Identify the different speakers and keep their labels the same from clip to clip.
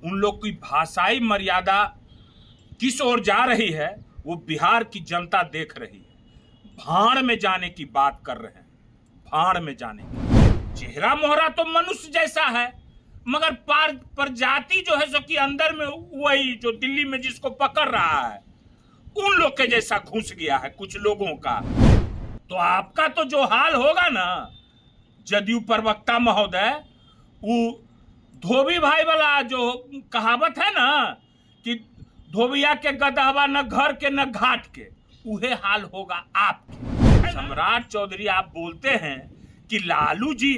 Speaker 1: उन लोग की भाषाई मर्यादा किस ओर जा रही है वो बिहार की जनता देख रही है। भाड़ में जाने की बात कर रहे हैं, भाड़ में जाने की। चेहरा मोहरा तो मनुष्य जैसा है, मगर प्रजाति जो है सो कि अंदर में वही जो दिल्ली में जिसको पकड़ रहा है उन लोग के जैसा घुस गया है कुछ लोगों का। तो आपका तो जो हाल होगा ना जदयू प्रवक्ता महोदय, वो धोबी भाई वाला जो कहावत है ना कि धोबिया के गदहवा न घर के न घाट के, उहे हाल होगा आपके। सम्राट चौधरी आप बोलते हैं कि लालू जी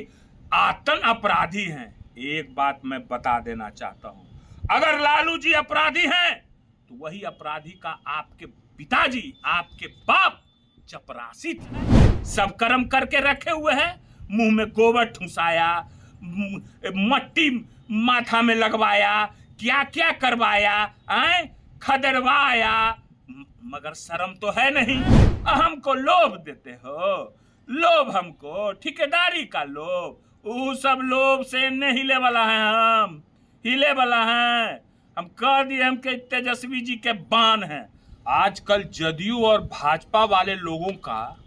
Speaker 1: आतन अपराधी हैं। एक बात मैं बता देना चाहता हूं, अगर लालू जी अपराधी हैं तो वही अपराधी का आपके पिताजी, आपके बाप चपरासी थे। सब कर्म करके रखे हुए हैं, मुंह में गोबर ठुसाया, मट्टी माथा में लगवाया, क्या क्या करवाया, खदरवाया, मगर शर्म तो है नहीं। हमको लोभ देते हो, लोभ हमको ठेकेदारी का लोभ, वो सब लोभ से नहीं हिले वाला है। हम हिले वाला है, हम कह दिए हम के तेजस्वी जी के बान हैं। आजकल जदयू और भाजपा वाले लोगों का,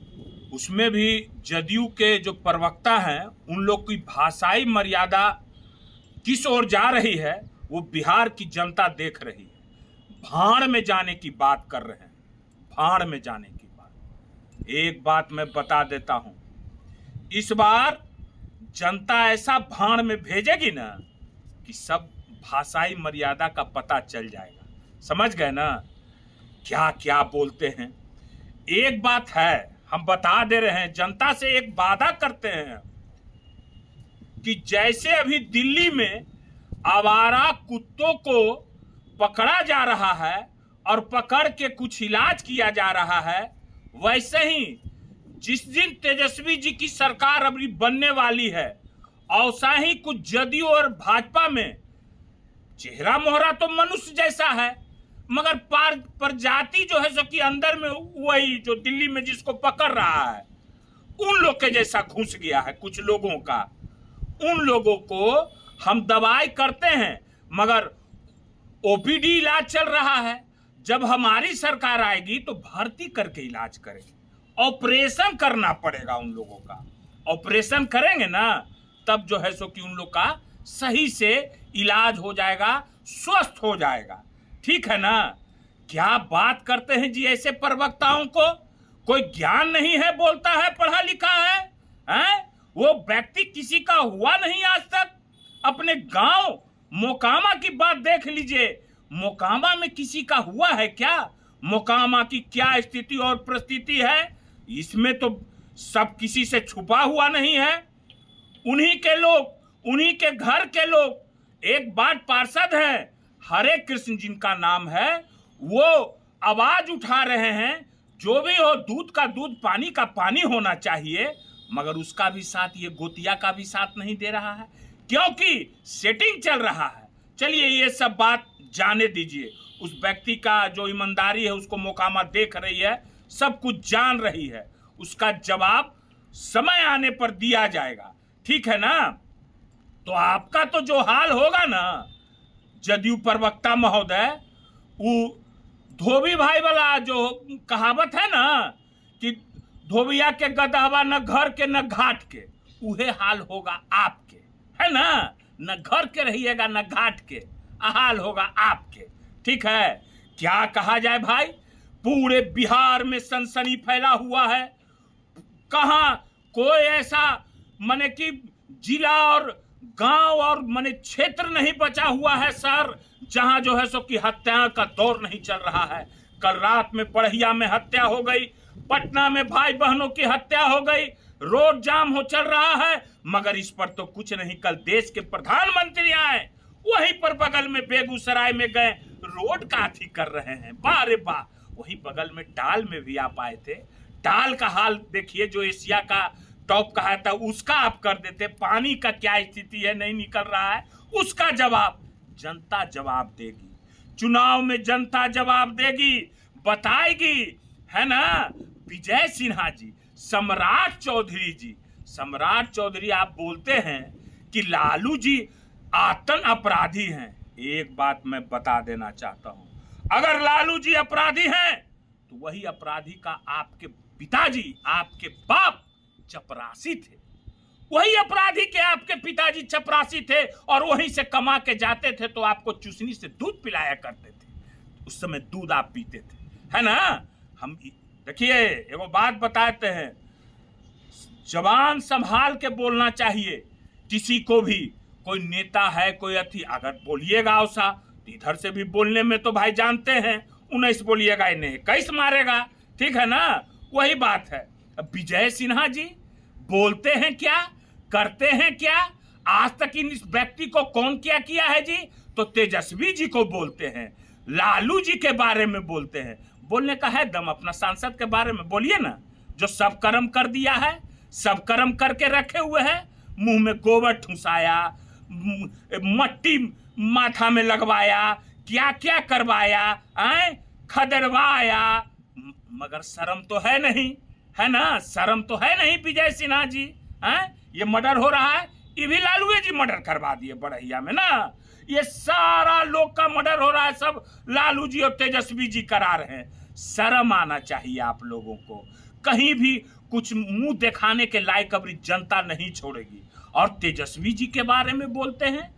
Speaker 1: उसमें भी जदयू के जो प्रवक्ता हैं उन लोग की भाषाई मर्यादा किस ओर जा रही है वो बिहार की जनता देख रही है। भाड़ में जाने की बात कर रहे हैं, भाड़ में जाने की बात। एक बात मैं बता देता हूं, इस बार जनता ऐसा भाड़ में भेजेगी ना कि सब भाषाई मर्यादा का पता चल जाएगा। समझ गए ना क्या क्या बोलते हैं। एक बात है, हम बता दे रहे हैं, जनता से एक वादा करते हैं कि जैसे अभी दिल्ली में आवारा कुत्तों को पकड़ा जा रहा है और पकड़ के कुछ इलाज किया जा रहा है, वैसे ही जिस दिन तेजस्वी जी की सरकार अभी बनने वाली है, औसा ही कुछ जदयू और भाजपा में चेहरा मोहरा तो मनुष्य जैसा है, मगर प्रजाति जो है सो कि अंदर में वही जो दिल्ली में जिसको पकड़ रहा है उन लोग के जैसा घुस गया है कुछ लोगों का। उन लोगों को हम दवाई करते हैं, मगर ओपीडी इलाज चल रहा है। जब हमारी सरकार आएगी तो भर्ती करके इलाज करेंगे, ऑपरेशन करना पड़ेगा उन लोगों का। ऑपरेशन करेंगे ना तब जो है सो कि उन लोग का सही से इलाज हो जाएगा, स्वस्थ हो जाएगा। ठीक है ना। क्या बात करते हैं जी ऐसे प्रवक्ताओं को, कोई ज्ञान नहीं है, बोलता है पढ़ा लिखा है, हैं? वो व्यक्ति किसी का हुआ नहीं आज तक। अपने गांव मोकामा की बात देख लीजिए, मोकामा में किसी का हुआ है क्या? मोकामा की क्या स्थिति और परिस्थिति है, इसमें तो सब किसी से छुपा हुआ नहीं है। उन्हीं के लोग, उन्हीं के घर के लोग, एक वार्ड पार्षद हैं हरे कृष्ण जिनका नाम है, वो आवाज उठा रहे हैं जो भी हो दूध का दूध, पानी का पानी होना चाहिए, मगर उसका भी साथ, ये गोतिया का भी साथ नहीं दे रहा है क्योंकि सेटिंग चल रहा है। चलिए ये सब बात जाने दीजिए, उस व्यक्ति का जो ईमानदारी है उसको मोकामा देख रही है, सब कुछ जान रही है, उसका जवाब समय आने पर दिया जाएगा। ठीक है ना। तो आपका तो जो हाल होगा ना जदयू प्रवक्ता महोदय, वो धोबी भाई वाला जो कहावत है ना कि धोबिया के गदहवा न घर के न घाट के, उहे हाल होगा आपके, है ना। न घर के रहिएगा न घाट के, हाल होगा आपके। ठीक है। क्या कहा जाए भाई, पूरे बिहार में सनसनी फैला हुआ है। कहां कोई ऐसा माने कि जिला और गांव और माने क्षेत्र नहीं बचा हुआ है सर, जहां जो है सो कि हत्या का दौर नहीं चल रहा है। कल रात में पढ़िया में हत्या हो गई, पटना में भाई बहनों की हत्या हो गई, रोड जाम हो चल रहा है, मगर इस पर तो कुछ नहीं। कल देश के प्रधानमंत्री आए, वहीं पर बगल में बेगूसराय में गए, रोड का अथी कर रहे हैं, बारे बा। वहीं बगल में टाल में भी आप आए थे, टाल का हाल देखिए, जो एशिया का टॉप कहा था उसका आप कर देते। पानी का क्या स्थिति है, नहीं निकल रहा है, उसका जवाब जनता जवाब देगी। चुनाव में जनता जवाब देगी, बताएगी, है ना। विजय सिन्हा जी, सम्राट चौधरी जी, सम्राट चौधरी आप बोलते हैं कि लालू जी आतन अपराधी हैं। एक बात मैं बता देना चाहता हूं, अगर लालू जी अपराधी हैं तो वही अपराधी का आपके पिताजी, आपके बाप चपरासी थे। वही अपराधी के आपके पिताजी चपरासी थे और वहीं से कमा के जाते थे तो आपको चूसनी से दूध पिलाया करते थे। उस समय दूध आप पीते थे, है ना। हम देखिए एगो बात बताते हैं, जबान संभाल के बोलना चाहिए। किसी को भी, कोई नेता है कोई अथी, अगर बोलिएगा ऐसा तो इधर से भी बोलने में तो भाई जानते हैं 19 बोलिएगा, इन्हें 21 मारेगा, ठीक है ना। वही बात है। अब विजय सिन्हा जी बोलते हैं क्या, करते हैं क्या, आज तक इन इस व्यक्ति को कौन क्या किया है जी? तो तेजस्वी जी को बोलते हैं, लालू जी के बारे में बोलते हैं। बोलने का है दम, अपना सांसद के बारे में बोलिए ना, जो सब कर्म कर दिया है, सब कर्म करके रखे हुए हैं। मुंह में गोबर ठुसाया, मट्टी माथा में लगवाया, क्या क्या करवाया, खदरवाया, मगर शर्म तो है नहीं, है ना। शर्म तो है नहीं विजय सिन्हा जी। ये मर्डर हो रहा है, ये भी लालू जी मर्डर करवा दिए बड़हिया में ना। ये सारा लोग का मर्डर हो रहा है, सब लालू जी और तेजस्वी जी करा रहे हैं। शर्म आना चाहिए आप लोगों को। कहीं भी कुछ मुंह दिखाने के लायक अभी जनता नहीं छोड़ेगी। और तेजस्वी जी के बारे में बोलते हैं,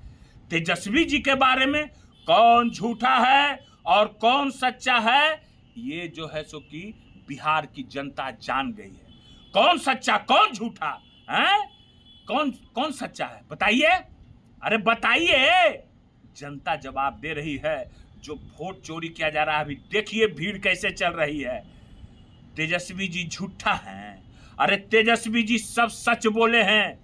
Speaker 1: तेजस्वी जी के बारे में कौन झूठा है और कौन सच्चा है, ये जो है सो कि बिहार की जनता जान गई है। कौन सच्चा कौन झूठा है, कौन कौन सच्चा है बताइए, अरे बताइए। जनता जवाब दे रही है। जो वोट चोरी किया जा रहा है, अभी देखिए भीड़ कैसे चल रही है। तेजस्वी जी झूठा हैं, अरे तेजस्वी जी सब सच बोले हैं।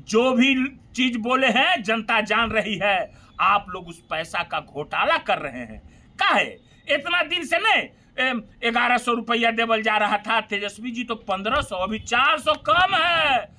Speaker 1: जो भी चीज बोले हैं जनता जान रही है। आप लोग उस पैसा का घोटाला कर रहे हैं। काहे इतना दिन से नहीं 1100 रुपया देवल जा रहा था, तेजस्वी जी तो 1500, अभी 400 कम है।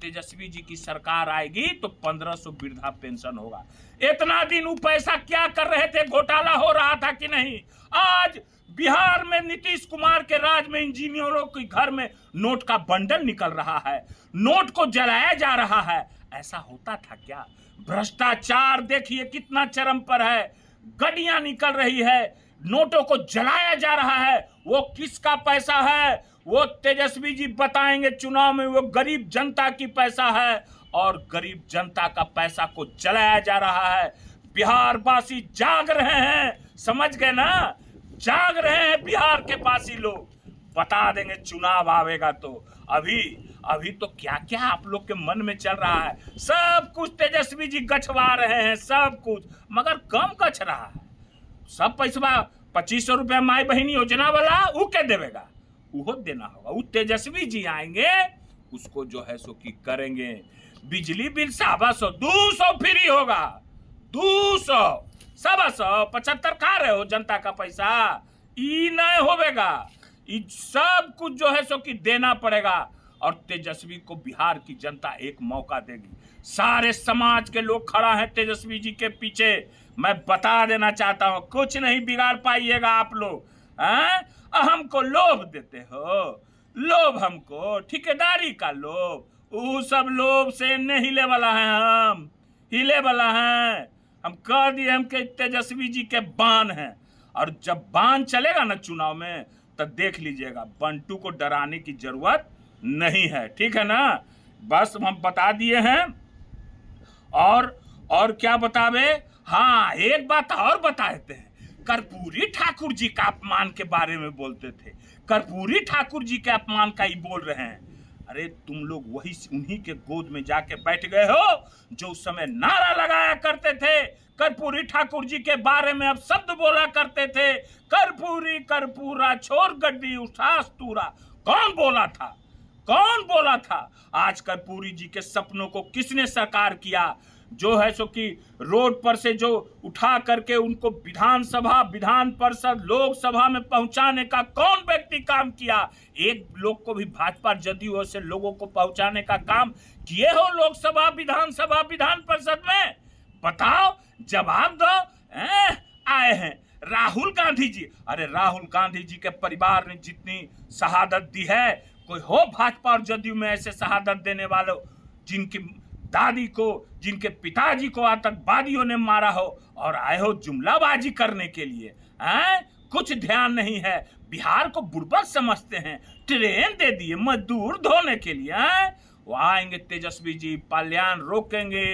Speaker 1: तेजस्वी जी की सरकार आएगी तो 1500 वृद्धा पेंशन होगा। इतना दिन वो पैसा क्या कर रहे थे, घोटाला हो रहा था कि नहीं। आज बिहार में नीतीश कुमार के राज में इंजीनियरों के घर में नोट का बंडल निकल रहा है, नोट को जलाया जा रहा है। ऐसा होता था क्या? भ्रष्टाचार देखिए कितना चरम पर है। गड्डियां निकल रही है, नोटों को जलाया जा रहा है। वो किसका पैसा है वो तेजस्वी जी बताएंगे चुनाव में। वो गरीब जनता की पैसा है और गरीब जनता का पैसा को जलाया जा रहा है। बिहार वासी जाग रहे हैं, समझ गए ना, जाग रहे हैं बिहार के वासी लोग। बता देंगे चुनाव आवेगा तो। अभी तो क्या क्या आप लोग के मन में चल रहा है, सब कुछ तेजस्वी जी गछवा रहे हैं, सब कुछ, मगर कम गछ रहा है। सब पैसा 2500 रुपया माई बहनी योजना वाला वो क्या देवेगा, वो देना होगा। वो तेजस्वी जी आएंगे, उसको जो है सो की करेंगे। बिजली बिल 125 200 फ्री होगा, 200 175 खा रहे हो जनता का पैसा, ई नहीं होवेगा। ई सब कुछ जो है सो कि देना पड़ेगा। और तेजस्वी को बिहार की जनता एक मौका देगी। सारे समाज के लोग खड़ा हैं तेजस्वी जी के पीछे। मैं बता देना चाहता हूं, कुछ नहीं बिगाड़ पाइएगा आप लोग। हमको लोभ देते हो, लोभ हमको, ठेकेदारी का लोभ, वो सब लोभ से नहीं हिले वाला है। हम हिले वाला है, हम कह दिए हम के तेजस्वी जी के बाण हैं। और जब बाण चलेगा ना चुनाव में, तब देख लीजिएगा बंटू को डराने की जरूरत नहीं है, ठीक है ना। बस हम बता दिए हैं। और क्या बतावे, हाँ एक बात और बताते हैं। कर्पूरी ठाकुर जी का अपमान के बारे में बोलते थे। कर्पूरी ठाकुर जी के अपमान का ही बोल रहे हैं। अरे तुम लोग वही उन्हीं के गोद में जाके बैठ गए हो जो उस समय नारा लगाया करते थे। कर्पूरी ठाकुर जी के बारे में अब शब्द बोला करते थे, कर्पूरी कर्पूरा छोड़ गड्डी उठास तूरा। कौन बोला था, कौन बोला था? आज कर्पूरी जी के सपनों को किसने साकार किया? जो है सो कि रोड पर से जो उठा करके उनको विधानसभा, विधान परिषद, लोकसभा में पहुंचाने का कौन व्यक्ति काम किया? एक लोग को भी भाजपा जदयू से लोगों को पहुंचाने का काम किए हो लोकसभा, विधानसभा, विधान परिषद में? बताओ, जवाब दो। आए हैं राहुल गांधी जी। अरे राहुल गांधी जी के परिवार ने जितनी शहादत दी है, कोई हो भाजपा और जदयू में ऐसे शहादत देने वालों जिनकी दादी को, जिनके पिताजी को आतंकवादियों ने मारा हो, और आए हो जुमलाबाजी करने के लिए। हैं? कुछ ध्यान नहीं है, बिहार को बुड़बक समझते हैं, ट्रेन दे दिए मजदूर ढोने के लिए। हैं? वो आएंगे तेजस्वी जी, पलायन रोकेंगे,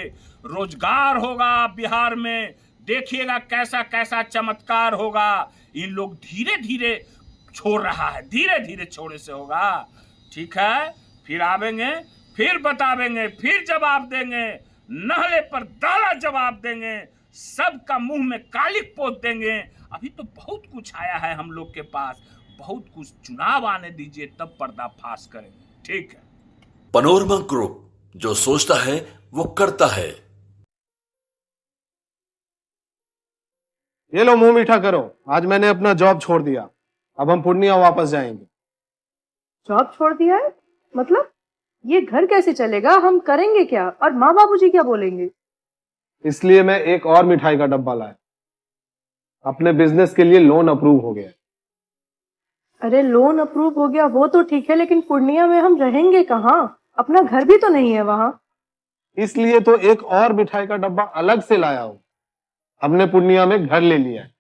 Speaker 1: रोजगार होगा बिहार में, देखिएगा कैसा कैसा चमत्कार होगा। इन लोग धीरे धीरे छोड़ रहा है, धीरे धीरे छोड़े से होगा। ठीक है, फिर आवेंगे, फिर बतावेंगे, फिर जवाब देंगे, नहले पर दाला जवाब देंगे, सबका मुंह में कालिक पोत देंगे। अभी तो बहुत कुछ आया है हम लोग के पास, बहुत कुछ, चुनाव आने दीजिए तब पर्दाफाश करेंगे। ठीक है।
Speaker 2: पैनोरमा ग्रुप, जो सोचता है वो करता है।
Speaker 3: ये लो मुंह मीठा करो, आज मैंने अपना जॉब छोड़ दिया, अब हम पूर्णिया वापस जाएंगे।
Speaker 4: जॉब छोड़ दिया है? मतलब ये घर कैसे चलेगा? हम करेंगे क्या? और माँ बाबूजी क्या बोलेंगे?
Speaker 3: इसलिए मैं एक और मिठाई का डब्बा लाया, अपने बिजनेस के लिए लोन अप्रूव हो गया।
Speaker 4: अरे लोन अप्रूव हो गया वो तो ठीक है, लेकिन पूर्णिया में हम रहेंगे कहाँ? अपना घर भी तो नहीं है वहाँ।
Speaker 3: इसलिए तो एक और मिठाई का डब्बा अलग से लाया हूँ। हमने पूर्णिया में घर ले लिया है,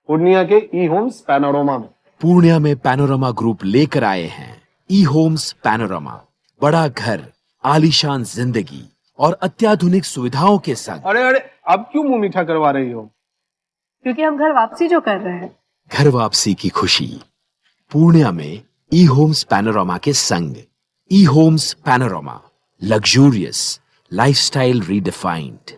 Speaker 3: पूर्णिया के ई होम्स पैनोरमा में।
Speaker 5: पूर्णिया में पैनोरमा ग्रुप लेकर आए हैं ई होम्स पैनोरमा, बड़ा घर, आलीशान जिंदगी और अत्याधुनिक सुविधाओं के संग।
Speaker 3: अरे अरे, अब क्यों मुंह मीठा करवा रही हो?
Speaker 4: क्योंकि हम घर वापसी जो कर रहे हैं।
Speaker 5: घर वापसी की खुशी पूर्णिया में ई होम्स पैनोरमा के संग। E Homes Panorama, luxurious lifestyle redefined.